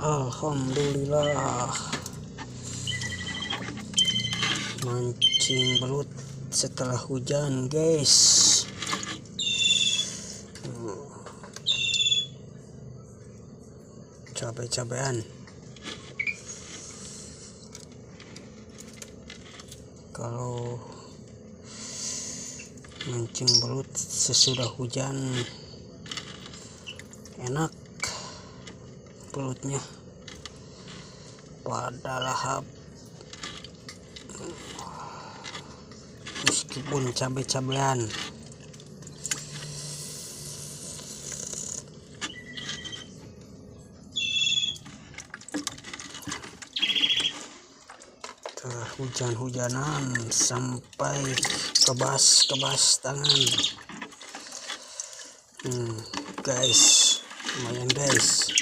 Alhamdulillah, mancing belut setelah hujan, guys. Cabai-cabean. Kalau mancing belut sesudah hujan enak, belutnya pada lahap meskipun cabai-cabean. Setelah hujan-hujanan sampai kebas tangan. Guys, lumayan guys.